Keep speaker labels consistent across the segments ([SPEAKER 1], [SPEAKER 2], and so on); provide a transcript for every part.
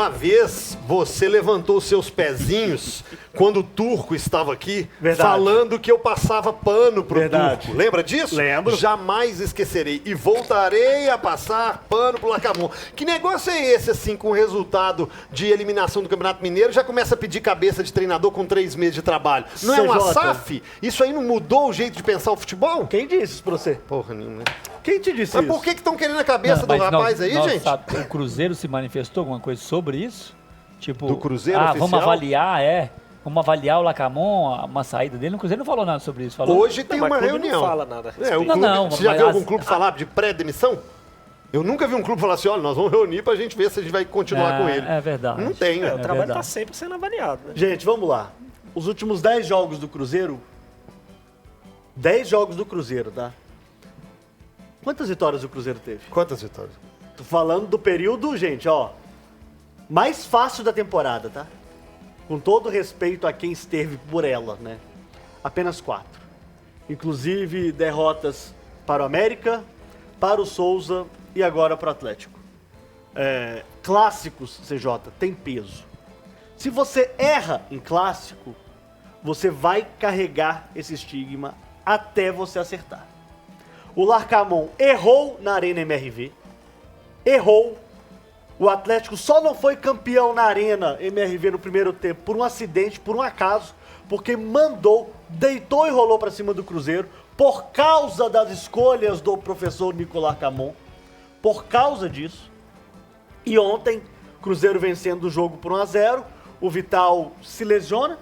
[SPEAKER 1] Uma vez você levantou seus pezinhos quando o Turco estava aqui, falando que eu passava pano pro Turco. Lembra disso?
[SPEAKER 2] Lembro.
[SPEAKER 1] Jamais esquecerei. E voltarei a passar pano pro Larcamon. Que negócio é esse, assim, com o resultado de eliminação do Campeonato Mineiro? Já começa a pedir cabeça de treinador com 3 meses de trabalho. Não é uma SAF? Isso aí não mudou o jeito de pensar o futebol?
[SPEAKER 2] Quem disse isso pra você?
[SPEAKER 1] Porra nenhuma, né?
[SPEAKER 2] Quem te disse
[SPEAKER 1] Mas
[SPEAKER 2] isso?
[SPEAKER 1] por que estão querendo a cabeça do rapaz aí, gente?
[SPEAKER 3] O Cruzeiro se manifestou alguma coisa sobre isso? Tipo,
[SPEAKER 1] Do Cruzeiro oficial?
[SPEAKER 3] Vamos avaliar o Lacamon, uma saída dele. O Cruzeiro não falou nada sobre isso. Falou?
[SPEAKER 1] Hoje tem uma reunião.
[SPEAKER 4] Não fala nada a
[SPEAKER 1] É, o
[SPEAKER 4] respeito.
[SPEAKER 1] clube, você já viu algum clube falar de pré-demissão? Eu nunca vi um clube falar assim, olha, nós vamos reunir pra gente ver se a gente vai continuar com ele.
[SPEAKER 3] É verdade.
[SPEAKER 1] Não tem,
[SPEAKER 4] O trabalho
[SPEAKER 3] verdade.
[SPEAKER 4] tá sempre sendo avaliado, né?
[SPEAKER 2] Gente, vamos lá. Os últimos 10 jogos do Cruzeiro... 10 jogos do Cruzeiro, tá? Quantas vitórias o Cruzeiro teve?
[SPEAKER 1] Quantas vitórias?
[SPEAKER 2] Tô falando do período, gente, ó... mais fácil da temporada, tá? Com todo respeito a quem esteve por ela, né? Apenas 4. Inclusive derrotas para o América, para o Souza e agora para o Atlético. Clássicos, CJ, tem peso. Se você erra em clássico, você vai carregar esse estigma até você acertar. O Larcamon errou na Arena MRV. Errou. O Atlético só não foi campeão na Arena MRV no primeiro tempo por um acidente, por um acaso, porque deitou e rolou para cima do Cruzeiro por causa das escolhas do professor Nicolas Camon. Por causa disso. E ontem, Cruzeiro vencendo o jogo por 1-0, o Vital se lesiona,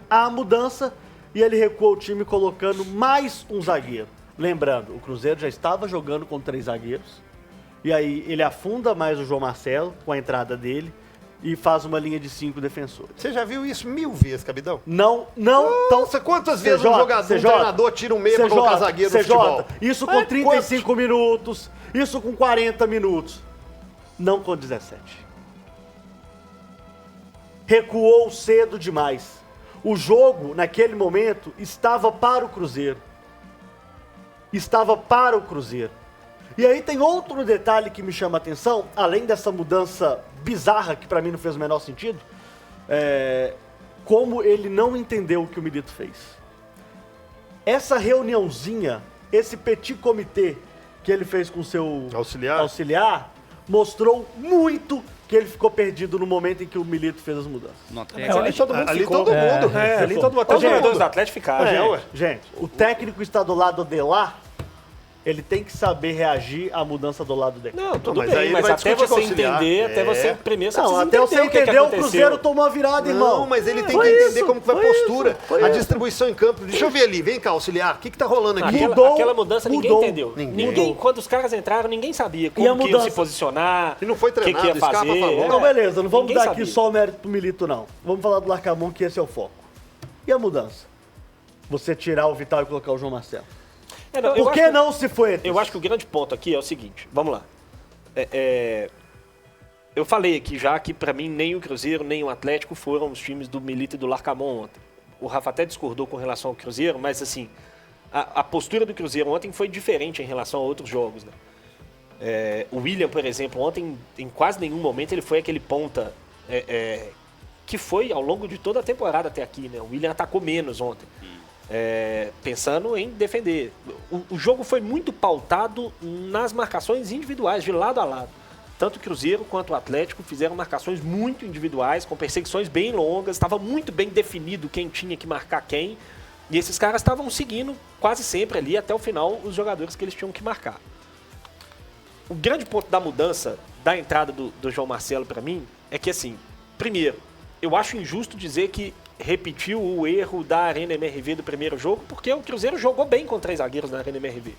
[SPEAKER 2] há a mudança e ele recuou o time colocando mais um zagueiro. Lembrando, o Cruzeiro já estava jogando com 3 zagueiros. E aí ele afunda mais o João Marcelo com a entrada dele e faz uma linha de 5 defensores.
[SPEAKER 1] Você já viu isso 1000 vezes, Cabidão?
[SPEAKER 2] Não.
[SPEAKER 1] Nossa, quantas vezes um jogador, um treinador tira um meia pra colocar zagueiro no futebol?
[SPEAKER 2] Isso com 35 minutos, isso com 40 minutos. Não com 17. Recuou cedo demais. O jogo, naquele momento, estava para o Cruzeiro. Estava para o Cruzeiro. E aí tem outro detalhe que me chama a atenção, além dessa mudança bizarra, que pra mim não fez o menor sentido, como ele não entendeu o que o Milito fez. Essa reuniãozinha, esse petit comitê que ele fez com o seu auxiliar mostrou muito que ele ficou perdido no momento em que o Milito fez as mudanças.
[SPEAKER 4] Ali todo mundo
[SPEAKER 1] ali
[SPEAKER 4] ficou.
[SPEAKER 1] todo mundo.
[SPEAKER 4] Ali todo mundo. Até os jogadores do Atlético ficaram.
[SPEAKER 2] Gente, o técnico está do lado de lá, ele tem que saber reagir à mudança do lado dele.
[SPEAKER 4] Não, tudo
[SPEAKER 1] mas aí
[SPEAKER 4] bem,
[SPEAKER 1] ele
[SPEAKER 4] mas
[SPEAKER 1] vai
[SPEAKER 4] até
[SPEAKER 1] discutir com
[SPEAKER 4] você
[SPEAKER 1] o auxiliar.
[SPEAKER 4] entender, até você primeiro você
[SPEAKER 2] Não,
[SPEAKER 4] precisa
[SPEAKER 2] até você
[SPEAKER 4] entender o que
[SPEAKER 2] entender, o
[SPEAKER 4] aconteceu.
[SPEAKER 2] Cruzeiro tomou a virada, irmão.
[SPEAKER 1] Não, mas ele tem
[SPEAKER 2] Foi
[SPEAKER 1] que entender
[SPEAKER 2] isso,
[SPEAKER 1] como que vai a
[SPEAKER 2] foi
[SPEAKER 1] postura,
[SPEAKER 2] isso, foi
[SPEAKER 1] a
[SPEAKER 2] isso.
[SPEAKER 1] distribuição em campo. Deixa eu ver ali, vem cá, auxiliar, o que tá rolando aqui?
[SPEAKER 4] Aquela mudança ninguém
[SPEAKER 2] mudou.
[SPEAKER 4] entendeu.
[SPEAKER 1] Ninguém.
[SPEAKER 4] Quando os caras entraram, ninguém sabia
[SPEAKER 2] E a
[SPEAKER 4] como que ia
[SPEAKER 2] mudança?
[SPEAKER 4] se posicionar,
[SPEAKER 1] E não foi
[SPEAKER 4] o que,
[SPEAKER 1] treinado,
[SPEAKER 4] que ia
[SPEAKER 1] Scarpa
[SPEAKER 4] fazer.
[SPEAKER 1] falou.
[SPEAKER 2] Então, beleza, não vamos
[SPEAKER 4] Ninguém
[SPEAKER 2] dar aqui
[SPEAKER 4] sabia.
[SPEAKER 2] só o mérito pro Milito, não. Vamos falar do Larcamon, que esse é o foco. E a mudança? Você tirar o Vital e colocar o João Marcelo. Por que não se foi?
[SPEAKER 4] Eu acho que o grande ponto aqui é o seguinte, vamos lá. Eu falei aqui já que pra mim nem o Cruzeiro nem o Atlético foram os times do Milito e do Larcamon ontem. O Rafa até discordou com relação ao Cruzeiro, mas assim, a postura do Cruzeiro ontem foi diferente em relação a outros jogos, né? O William, por exemplo, ontem em quase nenhum momento ele foi aquele ponta que foi ao longo de toda a temporada até aqui, né? O William atacou menos ontem. Pensando em defender. O jogo foi muito pautado nas marcações individuais, de lado a lado. Tanto o Cruzeiro quanto o Atlético fizeram marcações muito individuais, com perseguições bem longas, estava muito bem definido quem tinha que marcar quem, e esses caras estavam seguindo quase sempre ali, até o final, os jogadores que eles tinham que marcar. O grande ponto da mudança, da entrada do João Marcelo para mim, é que assim, primeiro, eu acho injusto dizer que repetiu o erro da Arena MRV do primeiro jogo, porque o Cruzeiro jogou bem com 3 zagueiros na Arena MRV.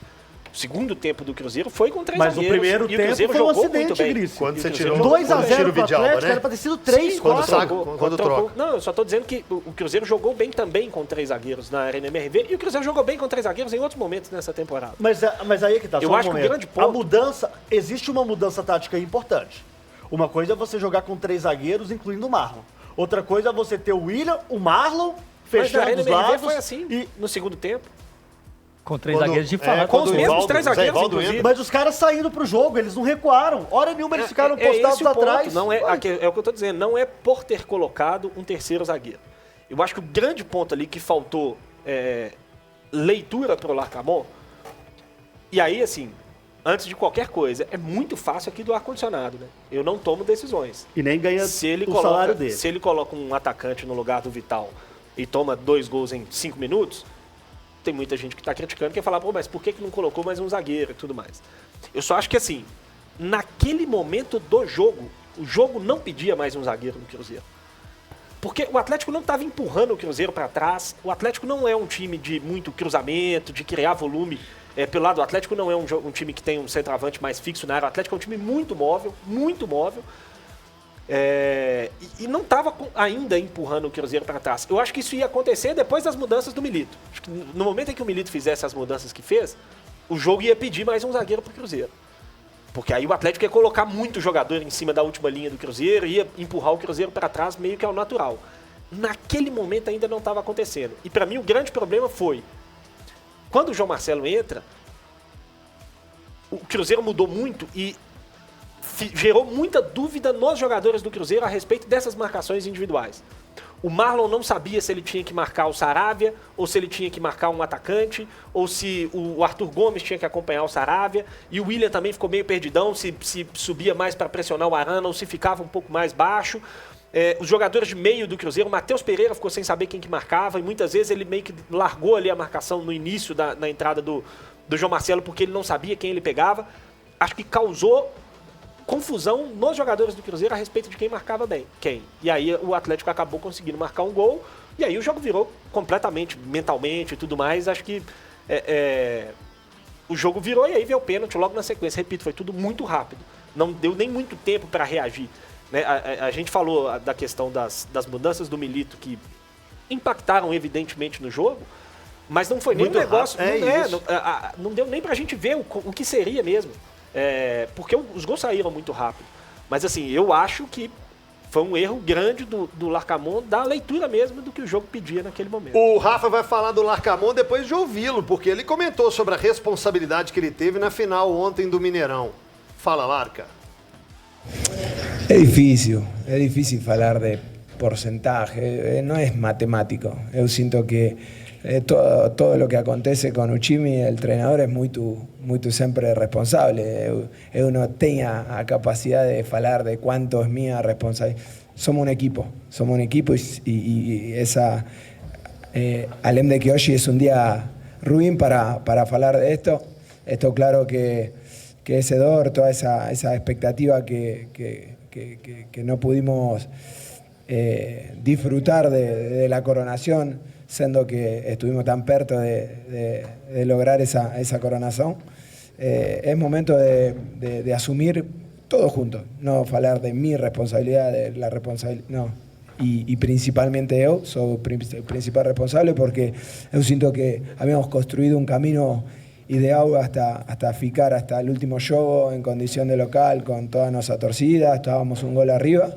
[SPEAKER 4] O segundo tempo do Cruzeiro foi com 3
[SPEAKER 2] Mas
[SPEAKER 4] zagueiros.
[SPEAKER 2] o primeiro
[SPEAKER 4] e o
[SPEAKER 2] tempo
[SPEAKER 4] Cruzeiro
[SPEAKER 2] foi um
[SPEAKER 4] jogou muito
[SPEAKER 2] acidente,
[SPEAKER 4] bem.
[SPEAKER 2] Gris.
[SPEAKER 1] Quando
[SPEAKER 4] E o
[SPEAKER 1] você
[SPEAKER 4] Cruzeiro
[SPEAKER 1] tirou-
[SPEAKER 4] jogou
[SPEAKER 2] 2 a
[SPEAKER 1] quando
[SPEAKER 2] 0
[SPEAKER 1] tira o
[SPEAKER 2] pro
[SPEAKER 1] Vidal,
[SPEAKER 2] Atlético,
[SPEAKER 1] né?
[SPEAKER 2] era pra ter sido 3,
[SPEAKER 1] Quando
[SPEAKER 2] 4.
[SPEAKER 1] saca, quando troca.
[SPEAKER 4] Não, eu só tô dizendo que o Cruzeiro jogou bem também com 3 zagueiros na Arena MRV e o Cruzeiro jogou bem com 3 zagueiros em outros momentos nessa temporada.
[SPEAKER 2] Mas aí é que tá,
[SPEAKER 4] Eu
[SPEAKER 2] só um
[SPEAKER 4] acho que o
[SPEAKER 2] momento.
[SPEAKER 4] grande ponto-
[SPEAKER 2] A mudança, existe uma mudança tática importante. Uma coisa é você jogar com 3 zagueiros, incluindo o Marlon. Outra coisa é você ter o William, o Marlon,
[SPEAKER 4] Mas na
[SPEAKER 2] fechando
[SPEAKER 4] Arena
[SPEAKER 2] os
[SPEAKER 4] MRV
[SPEAKER 2] lados.
[SPEAKER 4] foi assim,
[SPEAKER 2] E
[SPEAKER 4] no segundo tempo.
[SPEAKER 3] Com 3 zagueiros de falar.
[SPEAKER 4] com os mesmos 3 zagueiros, inclusive.
[SPEAKER 2] Mas os caras saindo pro jogo, eles não recuaram. Hora nenhuma eles ficaram postados
[SPEAKER 4] esse o ponto,
[SPEAKER 2] atrás.
[SPEAKER 4] Não é o que eu tô dizendo, não é por ter colocado um terceiro zagueiro. Eu acho que o grande ponto ali que faltou leitura pro Larcamon, e aí, assim, antes de qualquer coisa, é muito fácil aqui do ar-condicionado, né? Eu não tomo decisões.
[SPEAKER 2] E nem ganha salário dele.
[SPEAKER 4] Se ele coloca um atacante no lugar do Vital e toma 2 gols em 5 minutos, tem muita gente que está criticando, que vai falar, pô, mas por que não colocou mais um zagueiro e tudo mais? Eu só acho que, assim, naquele momento do jogo, o jogo não pedia mais um zagueiro no Cruzeiro. Porque o Atlético não estava empurrando o Cruzeiro para trás, o Atlético não é um time de muito cruzamento, de criar volume. Pelo lado do Atlético não é um time que tem um centroavante mais fixo na área, o Atlético é um time muito móvel, muito móvel. E não estava ainda empurrando o Cruzeiro para trás. Eu acho que isso ia acontecer depois das mudanças do Milito. Acho que no momento em que o Milito fizesse as mudanças que fez, o jogo ia pedir mais um zagueiro para o Cruzeiro. Porque aí o Atlético ia colocar muito jogador em cima da última linha do Cruzeiro, ia empurrar o Cruzeiro para trás meio que ao natural. Naquele momento ainda não estava acontecendo. E para mim o grande problema foi, quando o João Marcelo entra, o Cruzeiro mudou muito e gerou muita dúvida nos jogadores do Cruzeiro a respeito dessas marcações individuais. O Marlon não sabia se ele tinha que marcar o Saravia, ou se ele tinha que marcar um atacante, ou se o Arthur Gomes tinha que acompanhar o Saravia, e o William também ficou meio perdidão, se subia mais para pressionar o Arana, ou se ficava um pouco mais baixo. Os jogadores de meio do Cruzeiro, o Matheus Pereira ficou sem saber quem que marcava, e muitas vezes ele meio que largou ali a marcação no início na entrada do João Marcelo, porque ele não sabia quem ele pegava. Acho que causou confusão nos jogadores do Cruzeiro a respeito de quem marcava bem, quem. E aí o Atlético acabou conseguindo marcar um gol, e aí o jogo virou completamente, mentalmente e tudo mais. Acho que o jogo virou e aí veio o pênalti logo na sequência. Repito, foi tudo muito rápido. Não deu nem muito tempo para reagir. Né? A gente falou da questão das mudanças do Milito que impactaram evidentemente no jogo, mas não foi nem um negócio... Não deu nem pra gente ver o que seria mesmo. Porque os gols saíram muito rápido. Mas assim, eu acho que foi um erro grande do Larcamon da leitura mesmo do que o jogo pedia naquele momento.
[SPEAKER 1] O Rafa vai falar do Larcamon depois de ouvi-lo, porque ele comentou sobre a responsabilidade que ele teve na final ontem do Mineirão. Fala, Larca.
[SPEAKER 5] Es difícil falar de porcentaje, no es matemático. Eu sinto que todo lo que acontece con Uchimi, el treinador, es muito sempre responsable. Eu não tenho a capacidade de falar de quanto es minha responsabilidade. Somos un equipo y esa, além de que hoy es un día ruim para falar de esto, estoy claro que ese dolor, toda esa expectativa que no pudimos disfrutar de la coronación, siendo que estuvimos tan perto de lograr esa coronación, es momento de asumir todo juntos, no hablar de mi responsabilidad, de la responsabilidad, no. Y principalmente yo soy el principal responsable porque yo siento que habíamos construido un camino ideal hasta ficar hasta el último juego en condición de local con toda nuestra torcida, estábamos un gol arriba.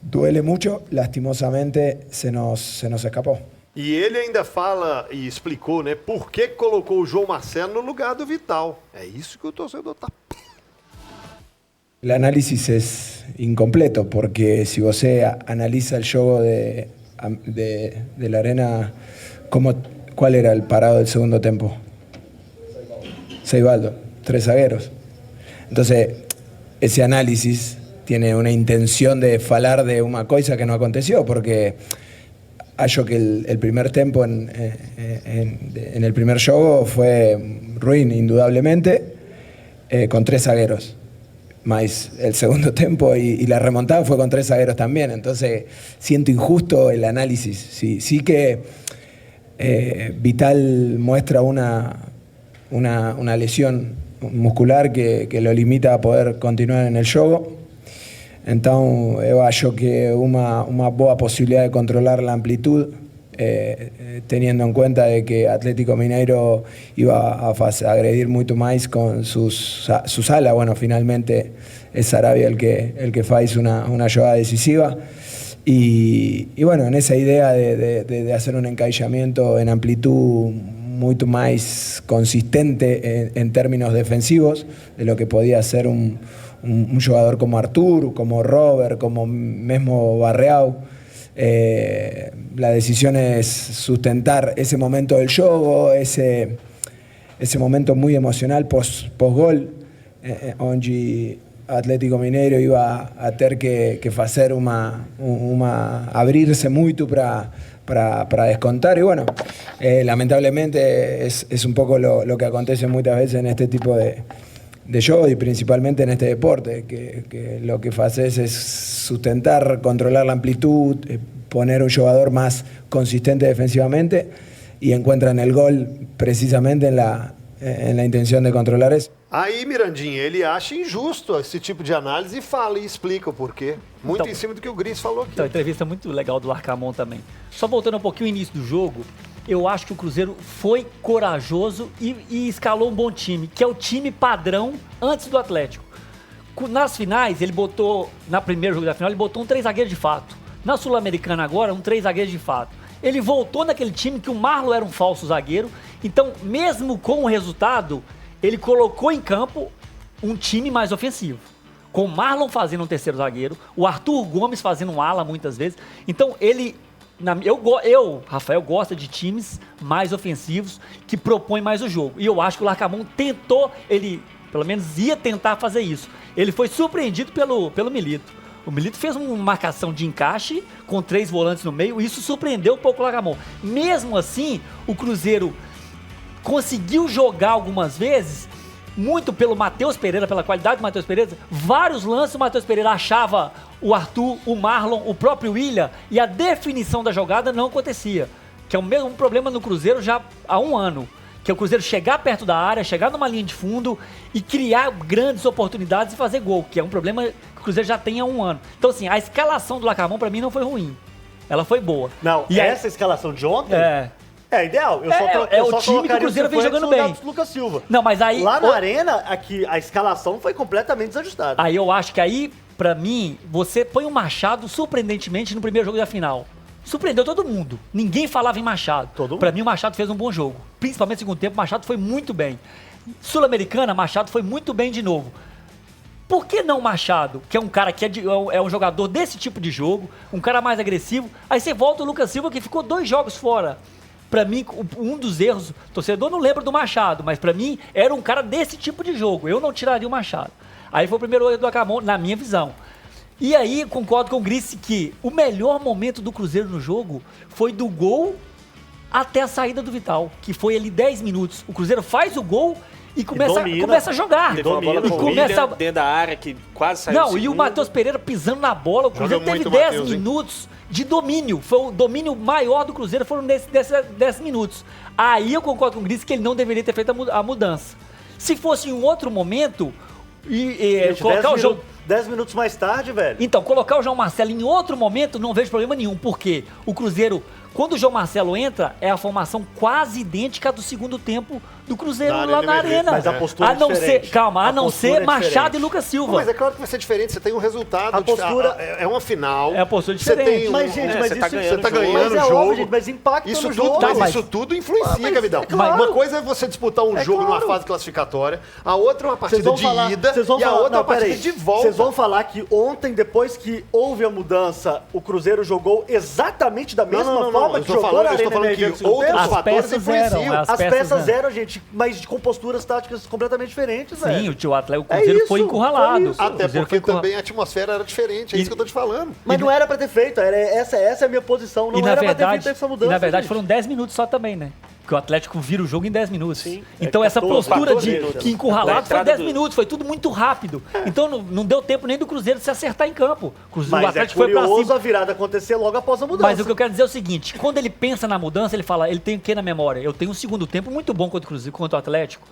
[SPEAKER 5] Duele mucho, lastimosamente se nos escapou.
[SPEAKER 1] E ele ainda fala e explicou, né, por que colocou o João Marcelo no lugar do Vital. É isso que o torcedor tá...
[SPEAKER 5] El análisis es incompleto porque si você analiza el juego de la Arena, ¿cuál era el parado del segundo tiempo? Seibaldo, 3 zagueros. Entonces, ese análisis tiene una intención de falar de una cosa que no aconteció, porque hallo que el primer tiempo en el primer juego fue ruin, indudablemente, con 3 zagueros. Más el segundo tiempo y la remontada fue con 3 zagueros también. Entonces, siento injusto el análisis. Sí que Vital muestra una lesión muscular que lo limita a poder continuar en el juego. Entonces, eu acho que una boa posibilidad de controlar la amplitud, teniendo en cuenta de que Atlético Mineiro iba a agredir mucho más con sus alas. Bueno, finalmente es Saravia el que hace una jugada decisiva. Y bueno, en esa idea de hacer un encaixamiento en amplitud mucho más consistente en términos defensivos de lo que podía ser un jugador como Artur, como Robert, como mesmo Barreau. La decisión es sustentar ese momento del juego, ese momento muy emocional post-gol, onde Atlético Mineiro iba a tener que hacer abrirse mucho para descontar. Y bueno, lamentablemente es un poco lo que acontece muchas veces en este tipo de juegos y principalmente en este deporte, que lo que haces es sustentar, controlar la amplitud, poner un jugador más consistente defensivamente y encuentran el gol precisamente en la intención de controlar eso.
[SPEAKER 1] Aí, Mirandinha, ele acha injusto esse tipo de análise e fala e explica o porquê. Muito
[SPEAKER 3] Então,
[SPEAKER 1] em cima do que o Gris falou aqui.
[SPEAKER 3] Então, a entrevista muito legal do Larcamon também. Só voltando um pouquinho ao início do jogo, eu acho que o Cruzeiro foi corajoso e escalou um bom time, que é o time padrão antes do Atlético. Nas finais, ele botou, na primeiro jogo da final, ele botou um 3 zagueiros de fato. Na Sul-Americana agora, um 3 zagueiros de fato. Ele voltou naquele time que o Marlon era um falso zagueiro, então mesmo com o resultado, ele colocou em campo um time mais ofensivo. Com o Marlon fazendo um terceiro zagueiro, o Arthur Gomes fazendo um ala muitas vezes. Então ele, Rafael, gosta de times mais ofensivos que propõem mais o jogo. E eu acho que o Larcamon tentou, ele pelo menos ia tentar fazer isso. Ele foi surpreendido pelo Milito. O Milito fez uma marcação de encaixe com 3 volantes no meio, e isso surpreendeu um pouco o Larcamon. Mesmo assim, o Cruzeiro conseguiu jogar algumas vezes, muito pelo Matheus Pereira, pela qualidade do Matheus Pereira. Vários lances o Matheus Pereira achava o Arthur, o Marlon, o próprio William, e a definição da jogada não acontecia, que é o mesmo problema no Cruzeiro já há um ano, que é o Cruzeiro chegar perto da área, chegar numa linha de fundo e criar grandes oportunidades e fazer gol, que é um problema que o Cruzeiro já tem há um ano. Então assim, a escalação do Larcamon pra mim não foi ruim, ela foi boa.
[SPEAKER 2] Não,
[SPEAKER 3] e
[SPEAKER 2] essa escalação de ontem é ideal.
[SPEAKER 3] É o time que o Cruzeiro vem jogando bem.
[SPEAKER 2] Lucas Silva.
[SPEAKER 3] Não, mas aí
[SPEAKER 2] lá na arena, aqui a escalação foi completamente desajustada.
[SPEAKER 3] Aí eu acho que aí, pra mim, você põe o Machado surpreendentemente no primeiro jogo da final. Surpreendeu todo mundo. Ninguém falava em Machado. Pra mim, o Machado fez um bom jogo. Principalmente no segundo tempo, o Machado foi muito bem. Sul-Americana, Machado foi muito bem de novo. Por que não que é um cara que é um jogador desse tipo de jogo, um cara mais agressivo? Aí você volta o Lucas Silva, que ficou 2 jogos fora. Pra mim, um dos erros, o torcedor não lembra do Machado, mas pra mim era um cara desse tipo de jogo. Eu não tiraria o Machado. Aí foi o primeiro erro do Larcamon, na minha visão. E aí, concordo com o Gris que o melhor momento do Cruzeiro no jogo foi do gol até a saída do Vital, que foi ali 10 minutos. O Cruzeiro faz o gol e começa a jogar.
[SPEAKER 4] Teve uma bola com o William dentro da área que quase saiu.
[SPEAKER 3] Não, e o Matheus Pereira pisando na bola. O Cruzeiro teve 10 minutos de domínio. Foi o domínio maior do Cruzeiro, foram nesses 10 minutos. Aí eu concordo com o Gris que ele não deveria ter feito a mudança. Se fosse em um outro momento, colocar o jogo
[SPEAKER 2] 10 minutos mais tarde, velho.
[SPEAKER 3] Então, colocar o João Marcelo em outro momento, não vejo problema nenhum, porque o Cruzeiro, quando o João Marcelo entra, é a formação quase idêntica do segundo tempo do Cruzeiro lá na arena.
[SPEAKER 2] Mas a postura é diferente.
[SPEAKER 3] A não ser Machado e Lucas Silva.
[SPEAKER 1] Mas é claro que vai ser diferente, você tem um resultado.
[SPEAKER 2] A postura
[SPEAKER 1] é uma final.
[SPEAKER 3] É a postura diferente.
[SPEAKER 2] Mas, gente,
[SPEAKER 1] você tá ganhando o jogo.
[SPEAKER 2] Óbvio, gente, mas impacta no jogo.
[SPEAKER 1] Isso tudo influencia, Gavidão.
[SPEAKER 2] Claro.
[SPEAKER 1] Uma coisa é você disputar um jogo numa fase classificatória, a outra é uma partida de ida e a outra é uma partida de volta.
[SPEAKER 2] Vocês vão falar que ontem, depois que houve a mudança, o Cruzeiro jogou exatamente da mesma forma que jogou na Arena Energia do Segundo Tempo?
[SPEAKER 1] Outros fatores influenciam.
[SPEAKER 2] As peças eram, gente, mas com posturas táticas completamente diferentes, velho.
[SPEAKER 3] Sim, o Cruzeiro foi encurralado.
[SPEAKER 1] Até porque também a atmosfera era diferente, é isso que eu tô te falando.
[SPEAKER 2] Mas não era pra ter feito, essa é a minha posição, não era pra ter feito essa mudança.
[SPEAKER 3] E na verdade foram 10 minutos só também, né? Porque o Atlético vira o jogo em 10 minutos.
[SPEAKER 4] Sim.
[SPEAKER 3] Então essa postura que encurralado foi 10
[SPEAKER 4] do...
[SPEAKER 3] minutos, foi tudo muito rápido. Então não deu tempo nem do Cruzeiro se acertar em campo.
[SPEAKER 2] Mas
[SPEAKER 3] o Atlético foi pra cima.
[SPEAKER 2] A virada acontecer logo após a mudança.
[SPEAKER 3] Mas o que eu quero dizer é o seguinte, quando ele pensa na mudança, ele fala, ele tem o que na memória? Eu tenho um segundo tempo muito bom contra o Cruzeiro, contra o Atlético.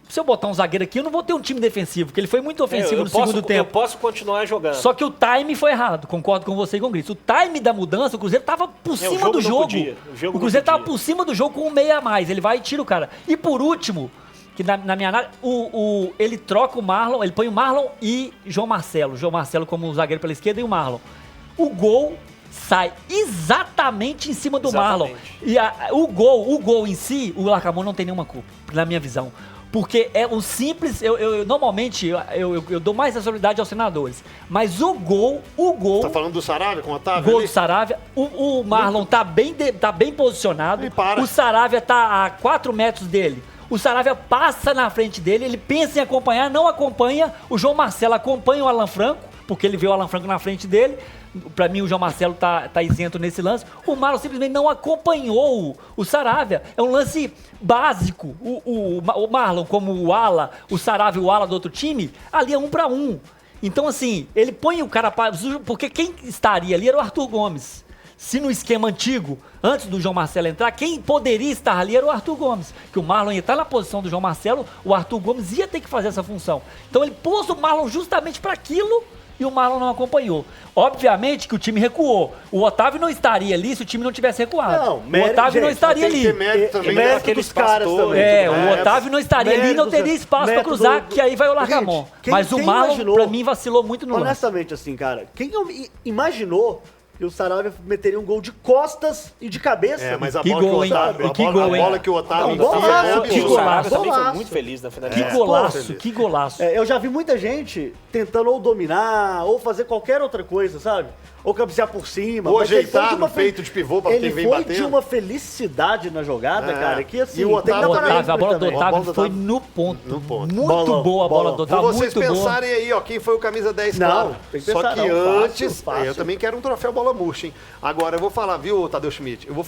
[SPEAKER 3] Se eu botar um zagueiro aqui, eu não vou ter um time defensivo, porque ele foi muito ofensivo no segundo tempo.
[SPEAKER 4] Eu posso continuar jogando.
[SPEAKER 3] Só que o time foi errado, concordo com você e com o Gris. O time da mudança, o Cruzeiro tava por cima do jogo. O Cruzeiro tava por cima do jogo com um meia a mais, ele vai e tira o cara. E por último, que na minha análise, ele troca o Marlon, ele põe o Marlon e João Marcelo como zagueiro pela esquerda e o Marlon. O gol sai exatamente em cima do
[SPEAKER 4] Exatamente.
[SPEAKER 3] Marlon. E o gol em si, o Larcamón não tem nenhuma culpa, na minha visão. Porque é um simples, normalmente eu dou mais responsabilidade aos senadores. Mas o gol...
[SPEAKER 1] Tá falando do Saravia com o Otávio?
[SPEAKER 3] Gol
[SPEAKER 1] ali?
[SPEAKER 3] do Saravia, o Marlon tá bem posicionado.
[SPEAKER 1] E para.
[SPEAKER 3] O Saravia tá a 4 metros dele. O Saravia passa na frente dele, ele pensa em acompanhar, não acompanha. O João Marcelo acompanha o Alan Franco, porque ele vê o Alan Franco na frente dele. Pra mim, o João Marcelo tá isento nesse lance. O Marlon simplesmente não acompanhou o Saravia. É um lance básico. O Marlon, como o ala, o Saravia, o ala do outro time, ali é 1 para 1. Então, assim, ele põe o cara para... Porque quem estaria ali era o Arthur Gomes. Se no esquema antigo, antes do João Marcelo entrar, quem poderia estar ali era o Arthur Gomes. Que o Marlon ia estar na posição do João Marcelo, o Arthur Gomes ia ter que fazer essa função. Então ele pôs o Marlon justamente para aquilo e o Marlon não acompanhou. Obviamente que o time recuou. O Otávio não estaria ali se o time não tivesse recuado.
[SPEAKER 2] Não,
[SPEAKER 3] o Otávio não estaria
[SPEAKER 1] tem que
[SPEAKER 3] ali.
[SPEAKER 1] ter mérito também
[SPEAKER 2] mérito
[SPEAKER 1] daqueles
[SPEAKER 2] dos caras
[SPEAKER 1] pastores.
[SPEAKER 2] também.
[SPEAKER 3] O Otávio não estaria ali e não teria espaço pra cruzar, que aí vai o Larcamón.
[SPEAKER 2] Gente,
[SPEAKER 3] Mas o
[SPEAKER 2] quem
[SPEAKER 3] Marlon,
[SPEAKER 2] imaginou-
[SPEAKER 3] pra mim, vacilou muito no lance.
[SPEAKER 2] Honestamente, assim, cara, quem imaginou que o Saravia meteria um gol de costas e de cabeça?
[SPEAKER 1] É, mas a
[SPEAKER 3] Que
[SPEAKER 1] bola
[SPEAKER 3] gol,
[SPEAKER 1] que o
[SPEAKER 3] hein?
[SPEAKER 1] Otávio,
[SPEAKER 3] Que
[SPEAKER 1] a
[SPEAKER 3] gol, hein?
[SPEAKER 1] bola que o Otávio
[SPEAKER 2] Não,
[SPEAKER 1] enfia
[SPEAKER 2] golaço,
[SPEAKER 1] é
[SPEAKER 3] que
[SPEAKER 4] O
[SPEAKER 1] absurda.
[SPEAKER 3] golaço.
[SPEAKER 4] Saravia também foi
[SPEAKER 2] Golaço.
[SPEAKER 4] muito feliz na
[SPEAKER 3] Que
[SPEAKER 4] finalização.
[SPEAKER 3] golaço, que golaço.
[SPEAKER 2] Eu já vi muita gente tentando ou dominar, ou fazer qualquer outra coisa, sabe? Ou cabecear por cima.
[SPEAKER 1] Ou
[SPEAKER 2] mas ele foi
[SPEAKER 1] ajeitar
[SPEAKER 2] de uma
[SPEAKER 1] no peito de pivô pra
[SPEAKER 2] Ele
[SPEAKER 1] quem vem
[SPEAKER 2] foi
[SPEAKER 1] batendo.
[SPEAKER 2] de uma felicidade na jogada,
[SPEAKER 1] É.
[SPEAKER 2] cara, que assim...
[SPEAKER 1] E o
[SPEAKER 2] tem
[SPEAKER 1] Otávio
[SPEAKER 2] que dar
[SPEAKER 3] O
[SPEAKER 2] parabéns
[SPEAKER 3] Otávio, a bola do
[SPEAKER 2] pra ele também.
[SPEAKER 3] Otávio
[SPEAKER 1] A bola do
[SPEAKER 3] foi
[SPEAKER 1] Otávio-
[SPEAKER 3] no ponto.
[SPEAKER 1] no ponto.
[SPEAKER 3] Muito
[SPEAKER 2] Bolão,
[SPEAKER 3] boa a bola
[SPEAKER 2] bolão.
[SPEAKER 3] do
[SPEAKER 1] Pra
[SPEAKER 3] Otávio,
[SPEAKER 1] vocês
[SPEAKER 3] muito boa.
[SPEAKER 1] pensarem aí, ó, quem foi o camisa 10,
[SPEAKER 2] Não,
[SPEAKER 1] claro.
[SPEAKER 2] tem que
[SPEAKER 1] Só
[SPEAKER 2] pensar,
[SPEAKER 1] que
[SPEAKER 2] não, fácil,
[SPEAKER 1] antes,
[SPEAKER 2] fácil.
[SPEAKER 1] eu também quero um troféu Bola Murcha, hein? Agora eu vou falar, viu, Tadeu Schmidt? Eu vou